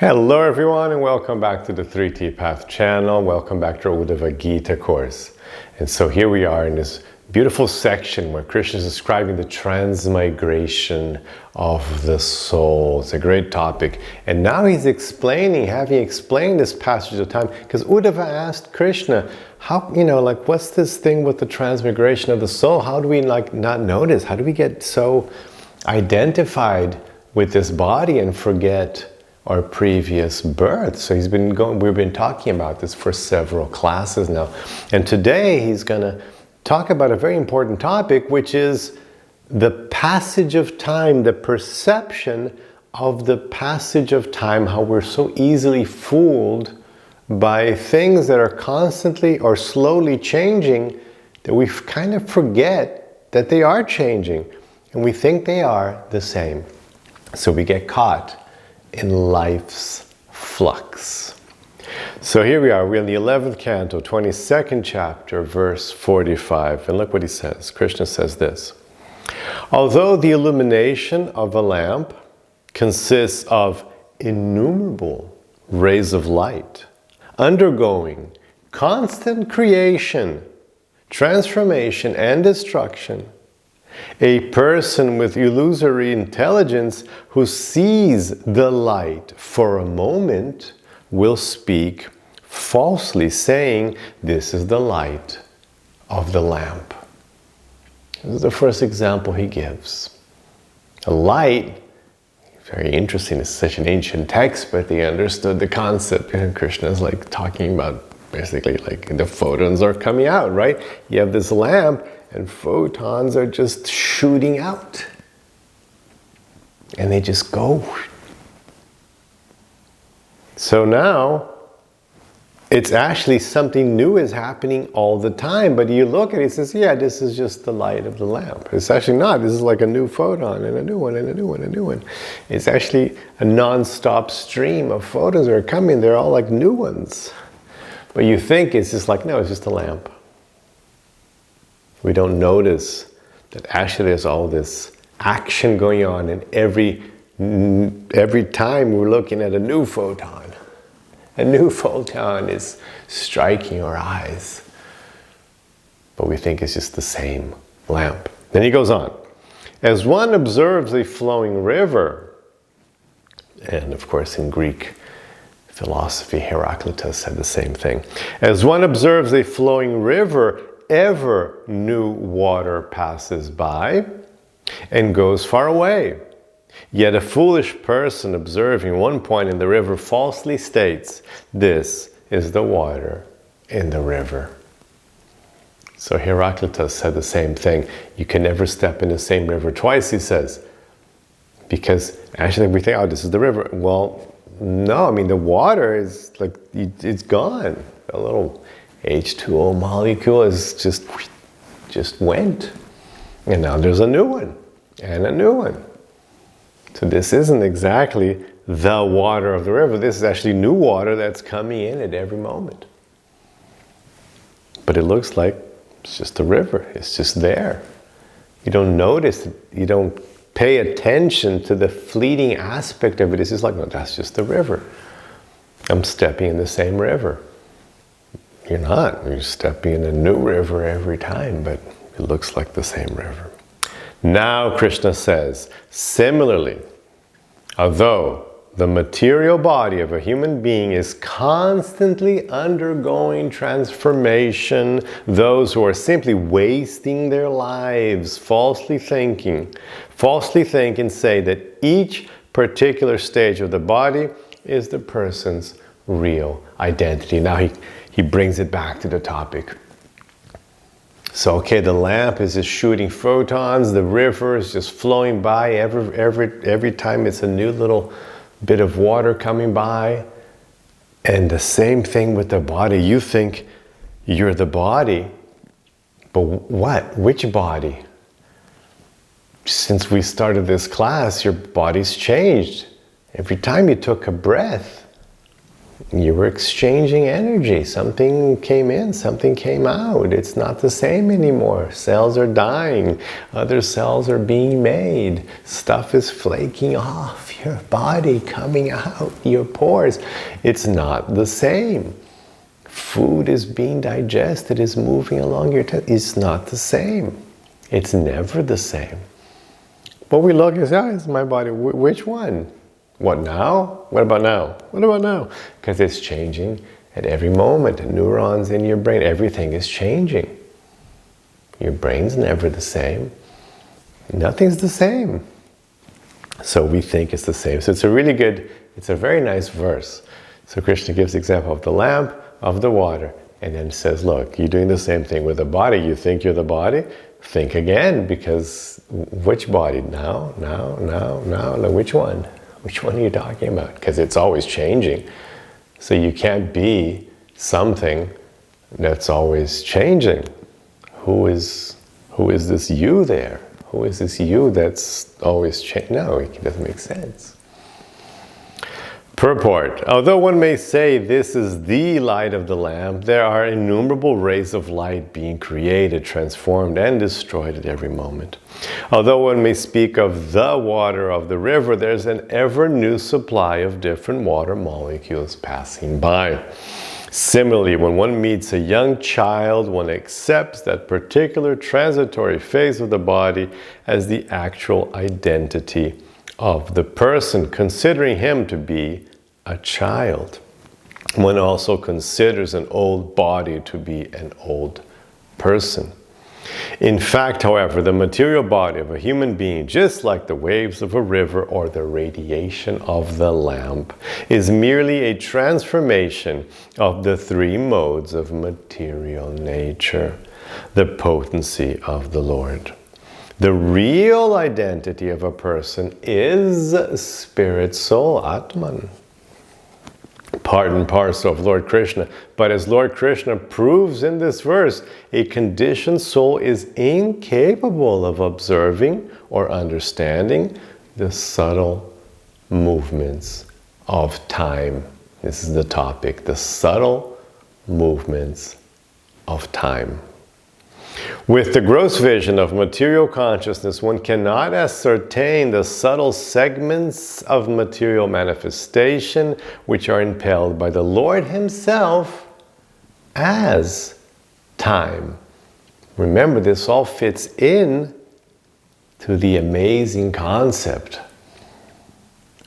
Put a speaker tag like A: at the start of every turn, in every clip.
A: Hello everyone and welcome back to the 3T Path channel. Welcome back to our Uddhava Gita course. And so here we are in this beautiful section where Krishna is describing the transmigration of the soul. It's a great topic. And now he's explaining, having explained this passage of time, because Uddhava asked Krishna, how, what's this thing with the transmigration of the soul? How do we not notice? How do we get so identified with this body and forget our previous birth? So we've been talking about this for several classes now. And today he's going to talk about a very important topic, which is the passage of time, the perception of the passage of time, how we're so easily fooled by things that are constantly or slowly changing that we kind of forget that they are changing and we think they are the same. So we get caught in life's flux. So here we are, we're in the 11th canto, 22nd chapter, verse 45. And look what he says. Krishna says this: although the illumination of a lamp consists of innumerable rays of light, undergoing constant creation, transformation, and destruction, a person with illusory intelligence who sees the light for a moment will speak falsely, saying, "This is the light of the lamp." This is the first example he gives. A light, very interesting, it's such an ancient text, but they understood the concept. And Krishna is like talking about basically like the photons are coming out, right? You have this lamp and photons are just shooting out. And they just go. So now, it's actually something new is happening all the time. But you look at it, it says, yeah, this is just the light of the lamp. It's actually not. This is like a new photon and a new one and a new one and a new one. It's actually a non-stop stream of photons that are coming. They're all like new ones. But you think it's just like, no, it's just a lamp. We don't notice that actually there's all this action going on, and every time we're looking at a new photon is striking our eyes. But we think it's just the same lamp. Then he goes on. As one observes a flowing river, and of course in Greek philosophy, Heraclitus said the same thing. As one observes a flowing river, ever new water passes by and goes far away. Yet a foolish person observing one point in the river falsely states, "This is the water in the river." So Heraclitus said the same thing. You can never step in the same river twice, he says. Because actually we think, oh, this is the river. Well, no, I mean the water is like, it's gone. A little H2O molecule is just went. And now there's a new one and a new one. So this isn't exactly the water of the river. This is actually new water that's coming in at every moment. But it looks like it's just a river. It's just there. You don't notice it. You don't pay attention to the fleeting aspect of it. It's just like, no, that's just the river. I'm stepping in the same river. You're not. You're stepping in a new river every time, but it looks like the same river. Now Krishna says, similarly, although the material body of a human being is constantly undergoing transformation, those who are simply wasting their lives falsely thinking say that each particular stage of the body is the person's real identity. Now he brings it back to the topic. So, okay, the lamp is just shooting photons, the river is just flowing by, every time it's a new little bit of water coming by. And the same thing with the body. You think you're the body, but what? Which body? Since we started this class, your body's changed. Every time you took a breath, You were exchanging energy. Something came in, something came out. It's not the same anymore. Cells are dying. Other cells are being made. Stuff is flaking off your body, coming out your pores. It's not the same. Food is being digested, is moving along your test. It's not the same. It's never the same. But we look and say, oh, it's my body. Which one? What now? What about now? What about now? Because it's changing at every moment. The neurons in your brain, everything is changing. Your brain's never the same. Nothing's the same. So we think it's the same. So it's a very nice verse. So Krishna gives the example of the lamp, of the water, and then says, look, you're doing the same thing with the body. You think you're the body? Think again, because which body? Now? Which one? Which one are you talking about? Because it's always changing. So you can't be something that's always changing. Who is this you there? Who is this you that's always changing? No, it doesn't make sense. Purport. Although one may say this is the light of the lamp, there are innumerable rays of light being created, transformed, and destroyed at every moment. Although one may speak of the water of the river, there's an ever new supply of different water molecules passing by. Similarly, when one meets a young child, one accepts that particular transitory phase of the body as the actual identity of the person, considering him to be a child. One also considers an old body to be an old person. In fact, however, the material body of a human being, just like the waves of a river or the radiation of the lamp, is merely a transformation of the three modes of material nature, the potency of the Lord. The real identity of a person is spirit, soul, Atman, part and parcel of Lord Krishna. But as Lord Krishna proves in this verse, a conditioned soul is incapable of observing or understanding the subtle movements of time. This is the topic, the subtle movements of time. With the gross vision of material consciousness, one cannot ascertain the subtle segments of material manifestation which are impelled by the Lord Himself as time. Remember, this all fits in to the amazing concept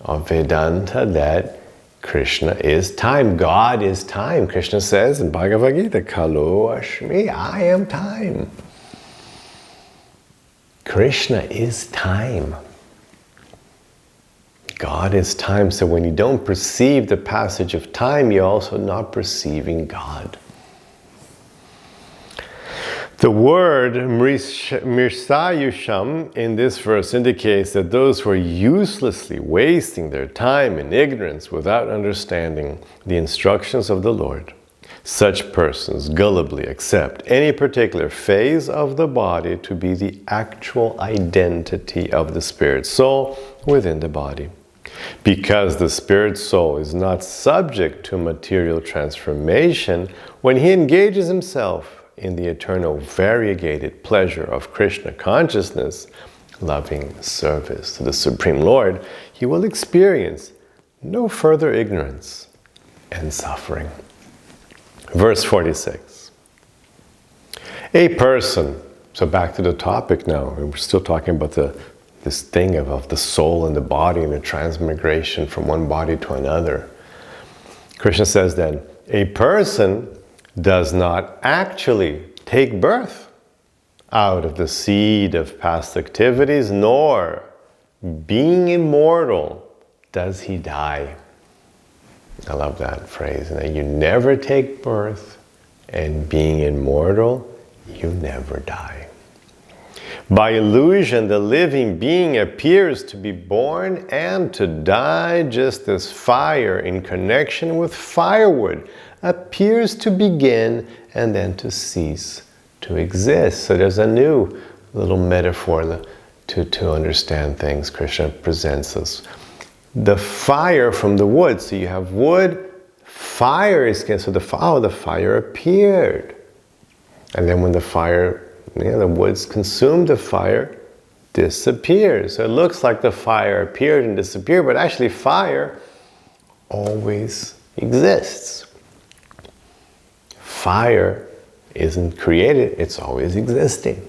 A: of Vedanta that Krishna is time. God is time. Krishna says in Bhagavad Gita, Kalo Ashmi, I am time. Krishna is time. God is time. So when you don't perceive the passage of time, you're also not perceiving God. The word mirsayusham in this verse indicates that those who are uselessly wasting their time in ignorance without understanding the instructions of the Lord, such persons gullibly accept any particular phase of the body to be the actual identity of the spirit soul within the body. Because the spirit soul is not subject to material transformation, when he engages himself in the eternal variegated pleasure of Krishna consciousness, loving service to the Supreme Lord, he will experience no further ignorance and suffering. Verse 46. A person, so back to the topic now, we're still talking about this thing of the soul and the body and the transmigration from one body to another. Krishna says then, a person does not actually take birth out of the seed of past activities, nor, being immortal, does he die. I love that phrase. You never take birth, and being immortal, you never die. By illusion, the living being appears to be born and to die, just as fire in connection with firewood appears to begin and then to cease to exist. So there's a new little metaphor to understand things Krishna presents us. The fire from the wood, so you have wood, fire is, so the fire appeared. And then when the fire, the woods consumed the fire, disappears. So it looks like the fire appeared and disappeared, but actually fire always exists. Fire isn't created, it's always existing.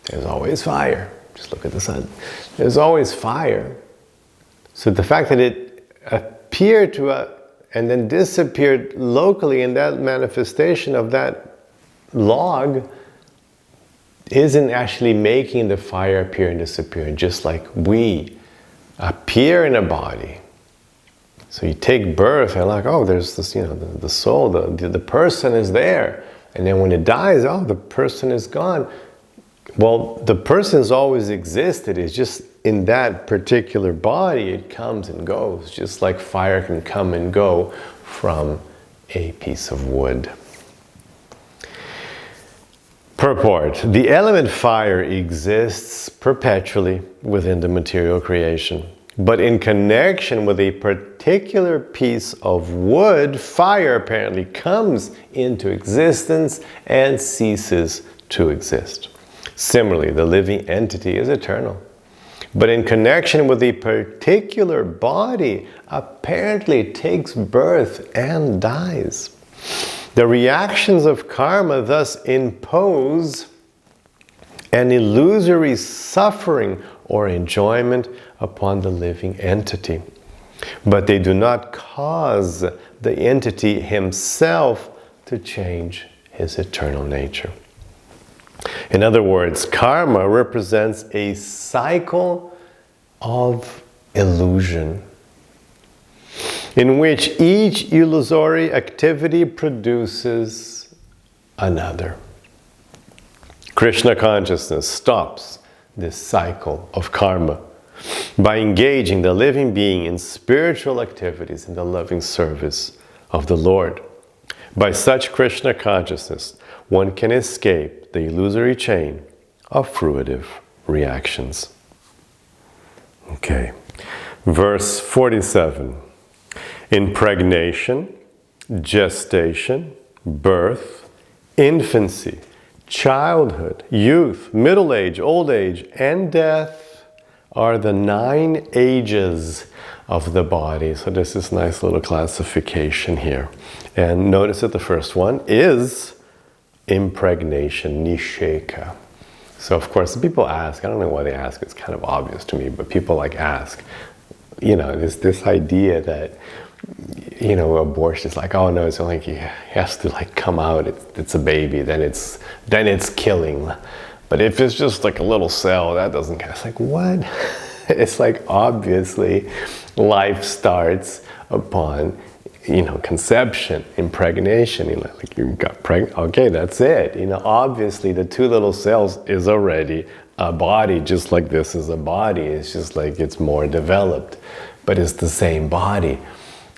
A: There's always fire. Just look at the sun. There's always fire. So the fact that it appeared to us and then disappeared locally in that manifestation of that log isn't actually making the fire appear and disappear, just like we appear in a body. So you take birth and like, oh, there's this, the soul, the person is there. And then when it dies, oh, the person is gone. Well, the person's always existed. It's just in that particular body, it comes and goes, just like fire can come and go from a piece of wood. Purport. The element fire exists perpetually within the material creation. But in connection with a particular piece of wood, fire apparently comes into existence and ceases to exist. Similarly, the living entity is eternal. But in connection with a particular body, apparently it takes birth and dies. The reactions of karma thus impose an illusory suffering or enjoyment upon the living entity. But they do not cause the entity himself to change his eternal nature. In other words, karma represents a cycle of illusion in which each illusory activity produces another. Krishna consciousness stops this cycle of karma by engaging the living being in spiritual activities in the loving service of the Lord. By such Krishna consciousness, one can escape the illusory chain of fruitive reactions. Okay, verse 47. Impregnation, gestation, birth, infancy, childhood, youth, middle age, old age, and death are the 9 ages of the body. So there's this nice little classification here. And notice that the first one is impregnation, nisheka. So of course people ask, I don't know why they ask, it's kind of obvious to me, but people ask, there's this idea that, abortion is like, oh no, it's only he has to come out, it's a baby, then it's killing. But if it's just a little cell, that doesn't count. It's like, what? It's obviously life starts upon, conception, impregnation. You got pregnant, okay, that's it. Obviously the 2 little cells is already a body, just like this is a body. It's just it's more developed, but it's the same body.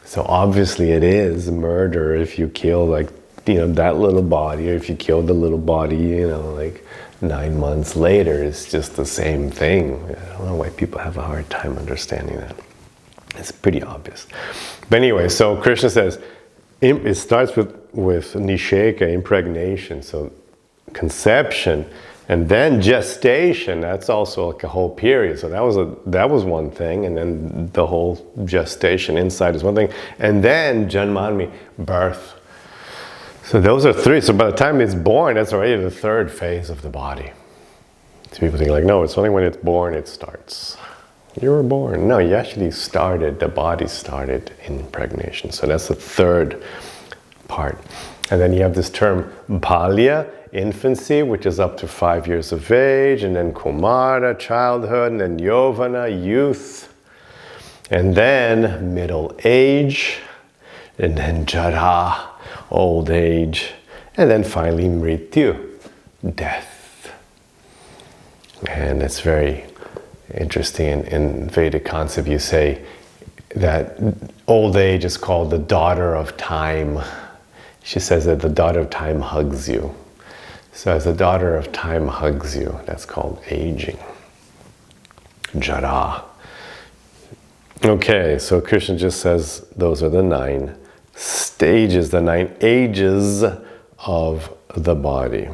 A: So obviously it is murder if you kill that little body, or if you kill the little body, 9 months later. It's just the same thing. I don't know why people have a hard time understanding that. It's pretty obvious. But anyway, so Krishna says, it starts with nisheka, impregnation, so conception, and then gestation. That's also a whole period. So that was one thing, and then the whole gestation inside is one thing, and then janmanmi, birth. So those are 3. So by the time it's born, that's already the 3rd phase of the body. So people think no, it's only when it's born it starts. You were born. No, you actually started, the body started in impregnation. So that's the 3rd part. And then you have this term balya, infancy, which is up to 5 years of age, and then kumara, childhood, and then yovana, youth, and then middle age, and then jara, old age, and then finally mrityu, death. And it's very interesting in Vedic concept. You say that old age is called the daughter of time. She says that the daughter of time hugs you. So as the daughter of time hugs you, that's called aging. Jara. Okay, so Krishna just says those are the 9 stages stages, the 9 ages of the body.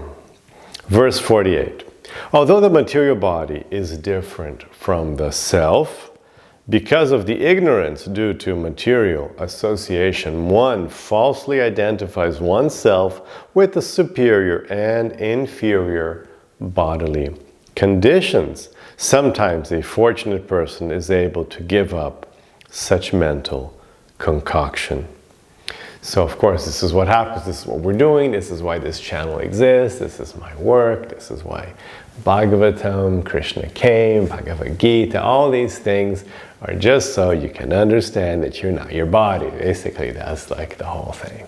A: Verse 48. Although the material body is different from the self, because of the ignorance due to material association, one falsely identifies oneself with the superior and inferior bodily conditions. Sometimes a fortunate person is able to give up such mental concoction. So of course, this is what happens, this is what we're doing, this is why this channel exists, this is my work, this is why Bhagavatam, Krishna came, Bhagavad Gita, all these things are just so you can understand that you're not your body. Basically, that's like the whole thing.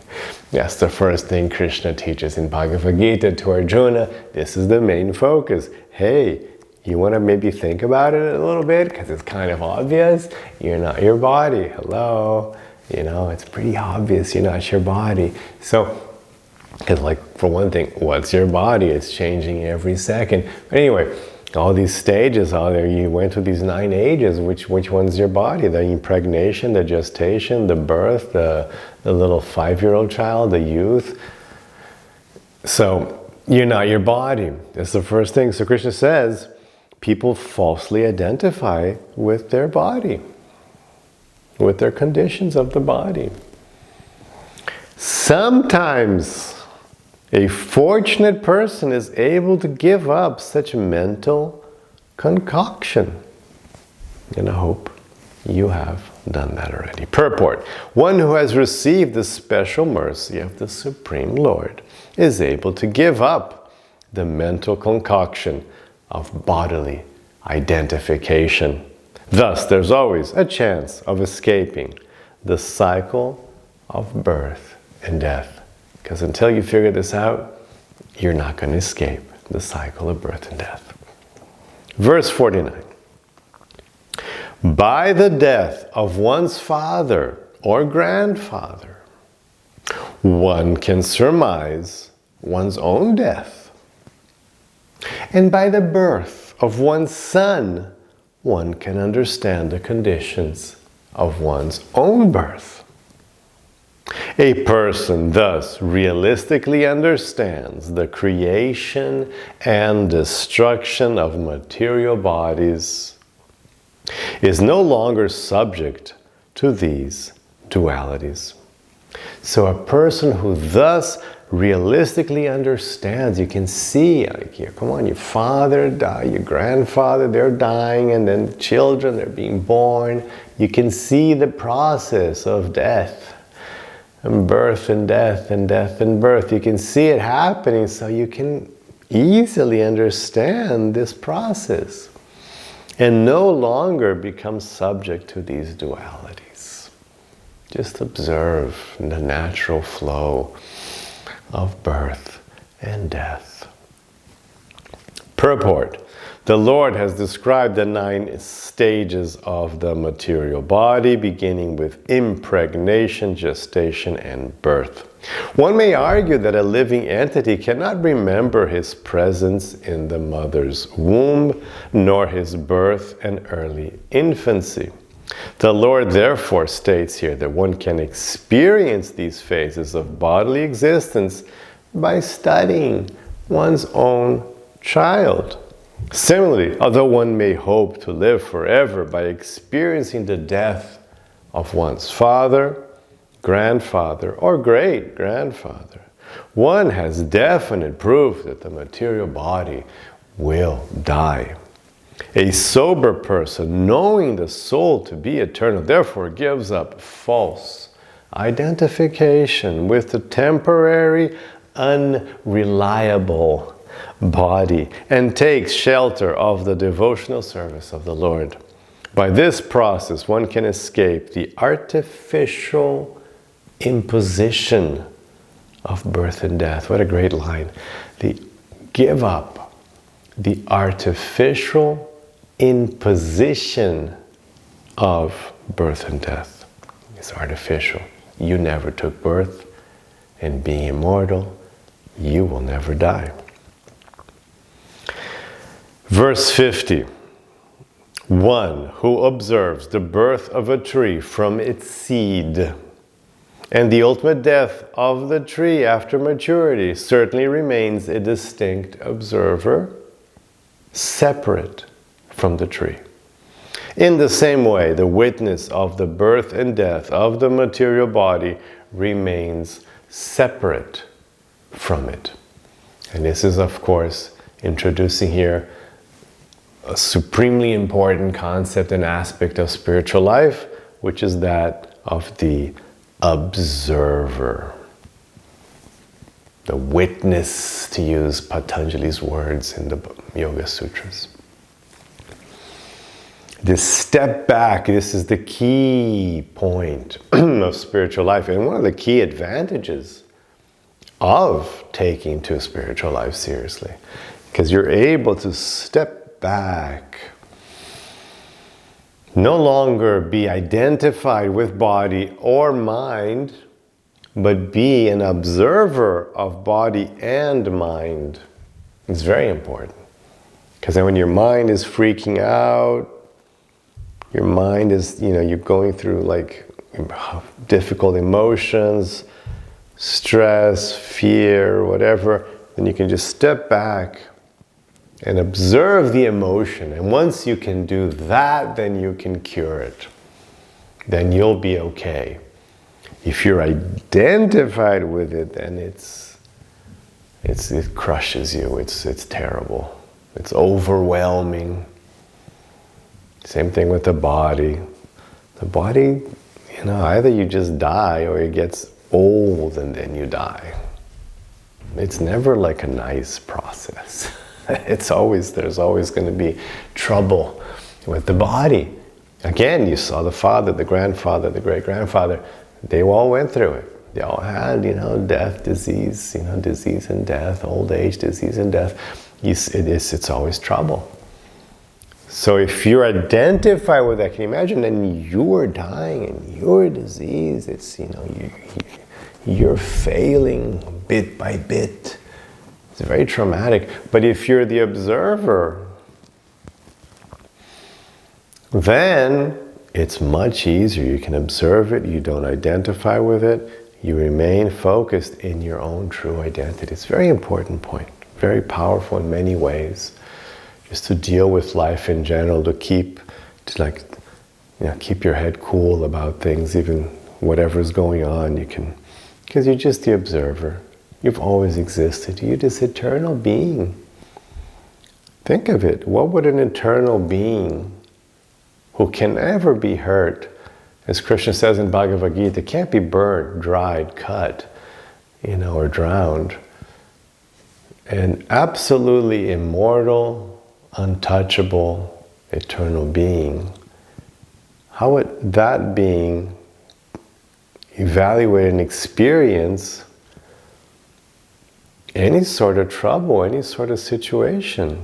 A: That's the first thing Krishna teaches in Bhagavad Gita to Arjuna. This is the main focus. Hey, you want to maybe think about it a little bit because it's kind of obvious. You're not your body. Hello. You know, it's pretty obvious you're not your body. So, because like for one thing, what's your body? It's changing every second. But anyway, all these stages, you went through these 9 ages. Which one's your body? The impregnation, the gestation, the birth, the little 5-year-old child, the youth. So you're not your body. That's the first thing. So Krishna says, people falsely identify with their body, with their conditions of the body. Sometimes a fortunate person is able to give up such mental concoction. And I hope you have done that already. Purport. One who has received the special mercy of the Supreme Lord is able to give up the mental concoction of bodily identification. Thus, there's always a chance of escaping the cycle of birth and death. Because until you figure this out, you're not going to escape the cycle of birth and death. Verse 49. By the death of one's father or grandfather, one can surmise one's own death. And by the birth of one's son, one can understand the conditions of one's own birth. A person thus realistically understands the creation and destruction of material bodies, is no longer subject to these dualities. So a person who thus realistically understands, you can see, like, here, come on, your father died, your grandfather, they're dying, and then children, they're being born. You can see the process of death, and birth and death, and death and birth. You can see it happening, so you can easily understand this process and no longer become subject to these dualities. Just observe the natural flow of birth and death. Purport. The Lord has described the 9 stages of the material body, beginning with impregnation, gestation, and birth. One may argue that a living entity cannot remember his presence in the mother's womb, nor his birth and early infancy. The Lord therefore states here that one can experience these phases of bodily existence by studying one's own child. Similarly, although one may hope to live forever by experiencing the death of one's father, grandfather, or great-grandfather, one has definite proof that the material body will die. A sober person, knowing the soul to be eternal, therefore gives up false identification with the temporary, unreliable body and takes shelter of the devotional service of the Lord. By this process, one can escape the artificial imposition of birth and death. What a great line. Give up the artificial imposition of birth and death. It's artificial. You never took birth, and being immortal, you will never die. Verse 50. One who observes the birth of a tree from its seed And the ultimate death of the tree after maturity certainly remains a distinct observer, separate from the tree. In the same way, the witness of the birth and death of the material body remains separate from it. And this is, of course, introducing here a supremely important concept and aspect of spiritual life, which is that of the observer. The witness, to use Patanjali's words in the Yoga Sutras. This step back, this is the key point of spiritual life, and one of the key advantages of taking to spiritual life seriously, because you're able to step back, no longer be identified with body or mind, but be an observer of body and mind. It's very important, because then when your mind is freaking out, your mind is, you're going through like difficult emotions, stress, fear, whatever, then you can just step back and observe the emotion. And once you can do that, then you can cure it. Then you'll be okay. If you're identified with it, then it crushes you. It's terrible. It's overwhelming. Same thing with the body. The body, either you just die or it gets old and then you die. It's never like a nice process. There's always going to be trouble with the body. Again, you saw the father, the grandfather, the great-grandfather. They all went through it. They all had, death, disease, disease and death, old age, disease and death. It's always trouble. So if you're identified with that, can you imagine? Then you're dying and you're diseased. It's, you're failing bit by bit. It's very traumatic. But if you're the observer, then it's much easier. You can observe it. You don't identify with it. You remain focused in your own true identity. It's a very important point. Very powerful in many ways. Just to deal with life in general, to keep your head cool about things, even whatever's going on. Because you're just the observer. You've always existed. You're this eternal being. Think of it. What would an eternal being who can never be hurt, as Krishna says in Bhagavad Gita, can't be burnt, dried, cut, or drowned, an absolutely immortal, untouchable, eternal being, how would that being evaluate and experience any sort of trouble, any sort of situation,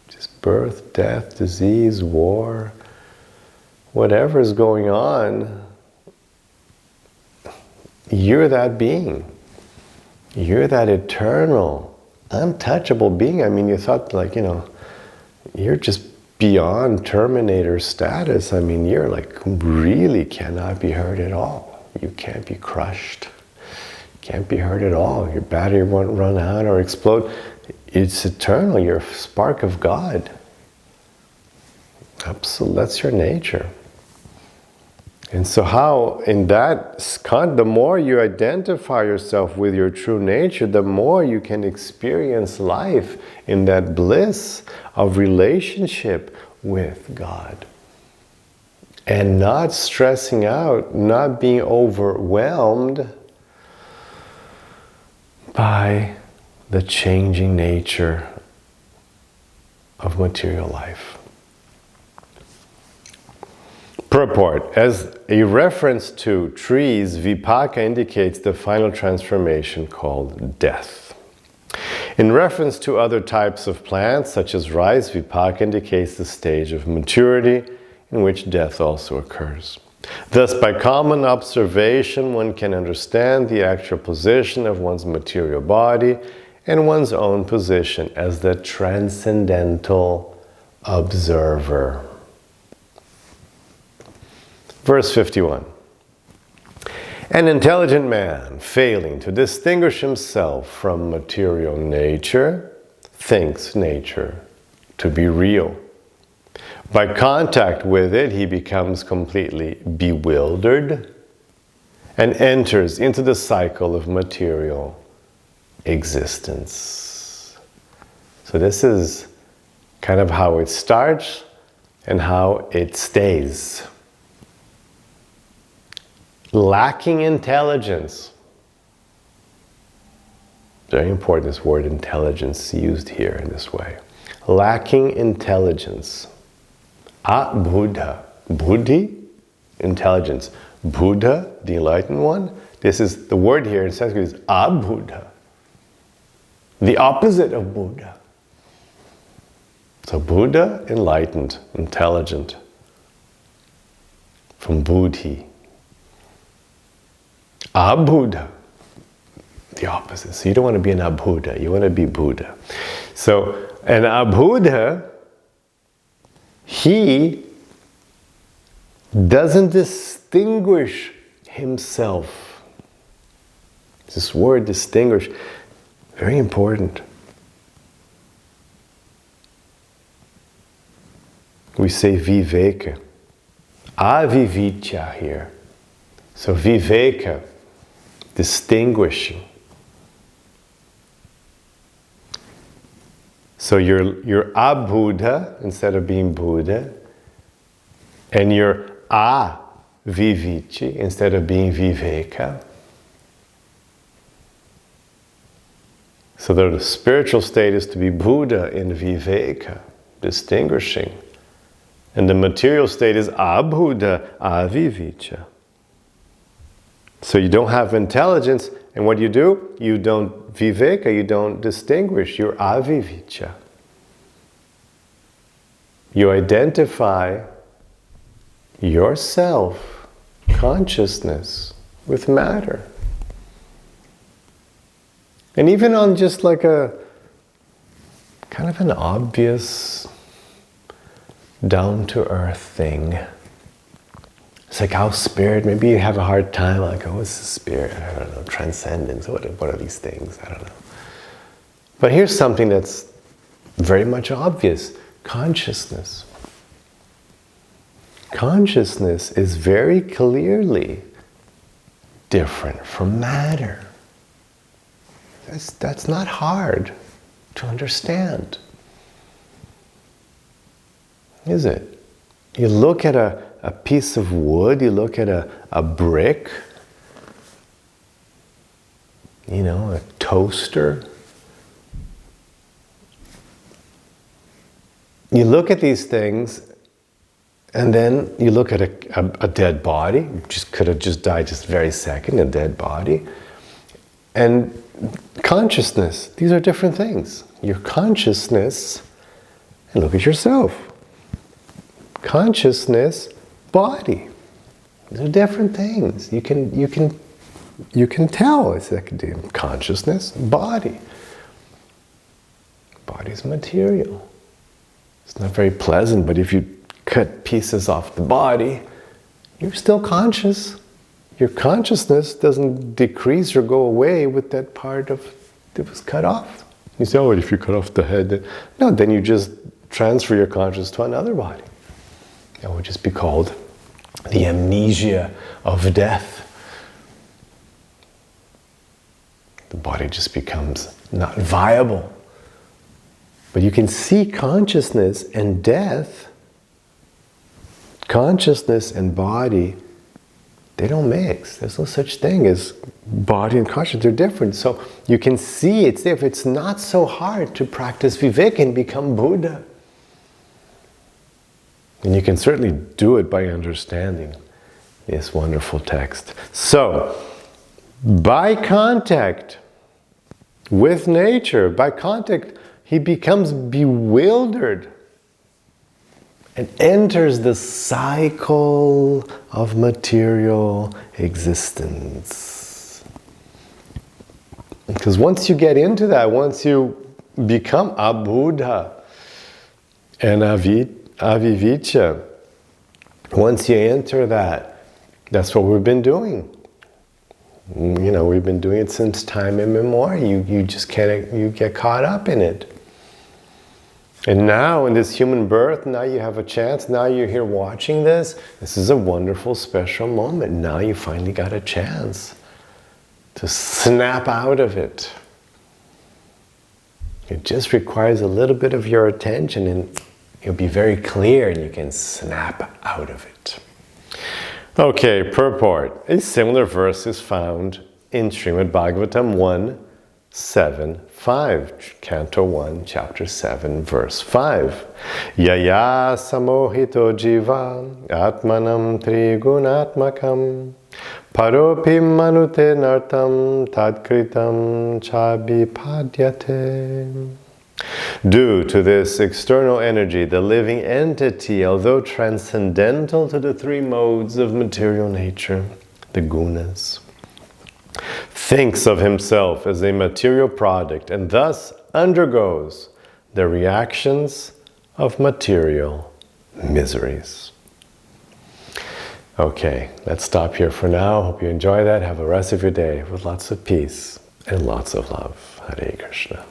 A: just birth, death, disease, war, whatever is going on? You're that being. You're that eternal, untouchable being. You thought you're just beyond Terminator status. You're really cannot be hurt at all. You can't be crushed. Can't be hurt at all. Your battery won't run out or explode. It's eternal. You're a spark of God. Absolutely, that's your nature. And so how, in that, the more you identify yourself with your true nature, the more you can experience life in that bliss of relationship with God. And not stressing out, not being overwhelmed by the changing nature of material life. Purport. As a reference to trees, vipaka indicates the final transformation called death. In reference to other types of plants, such as rice, vipaka indicates the stage of maturity in which death also occurs. Thus, by common observation, one can understand the actual position of one's material body and one's own position as the transcendental observer. Verse 51. An intelligent man, failing to distinguish himself from material nature, thinks nature to be real. By contact with it, he becomes completely bewildered and enters into the cycle of material existence. So this is kind of how it starts and how it stays. Lacking intelligence. Very important, this word intelligence used here in this way. Lacking intelligence. Buddha. Buddhi, intelligence. Buddha, the enlightened one. This is, the word here in Sanskrit is Buddha. The opposite of Buddha. So Buddha, enlightened, intelligent. From Buddhi. Buddha, the opposite. So you don't want to be an Buddha, you want to be Buddha. So an Buddha, he doesn't distinguish himself. This word distinguish, very important. We say viveka, avivicya here. So viveka, distinguishing. So you're a Buddha instead of being Buddha, and you're a vivici instead of being viveka. So the spiritual state is to be Buddha in viveka, distinguishing. And the material state is Buddha, avivicha. So you don't have intelligence, and what do? You don't viveka, you don't distinguish, you're avivicha. You identify yourself, consciousness, with matter. And even on just like a kind of an obvious, down-to-earth thing. It's like how spirit, maybe you have a hard time, like, oh, what's the spirit? I don't know, transcendence, what are these things? I don't know. But here's something that's very much obvious. Consciousness. Consciousness is very clearly different from matter. That's not hard to understand. Is it? You look at a piece of wood, you look at a brick, you know, a toaster. You look at these things, and then you look at a dead body, just could have just died just a very second, a dead body. And consciousness, these are different things. Your consciousness, and look at yourself. Consciousness, body. These are different things. You can tell it's like consciousness, body. Body's material. It's not very pleasant, but if you cut pieces off the body, you're still conscious. Your consciousness doesn't decrease or go away with that part that was cut off. You say, oh, if you cut off the head, no, then you just transfer your consciousness to another body. It would just be called the amnesia of death. The body just becomes not viable. But you can see consciousness and death, consciousness and body, they don't mix. There's no such thing as body and consciousness. They're different. So you can see it's there. It's not so hard to practice viveka and become Buddha. And you can certainly do it by understanding this wonderful text. So, by contact with nature, by contact, he becomes bewildered and enters the cycle of material existence. Because once you get into that, once you become a Buddha and Avivicya, once you enter that, that's what we've been doing. You know, we've been doing it since time immemorial. You just can't, you get caught up in it. And now in this human birth, now you have a chance, now you're here watching this. This is a wonderful, special moment. Now you finally got a chance to snap out of it. It just requires a little bit of your attention and you'll be very clear and you can snap out of it. Okay, purport. A similar verse is found in Srimad Bhagavatam 1:7-5, Canto 1, chapter 7, verse 5. Yaya samohito jiva atmanam trigunatmakam paropi manute nartam tadkritam chabipadyate. Due to this external energy, the living entity, although transcendental to the three modes of material nature, the gunas, thinks of himself as a material product and thus undergoes the reactions of material miseries. Okay, let's stop here for now. Hope you enjoy that. Have a rest of your day with lots of peace and lots of love. Hare Krishna.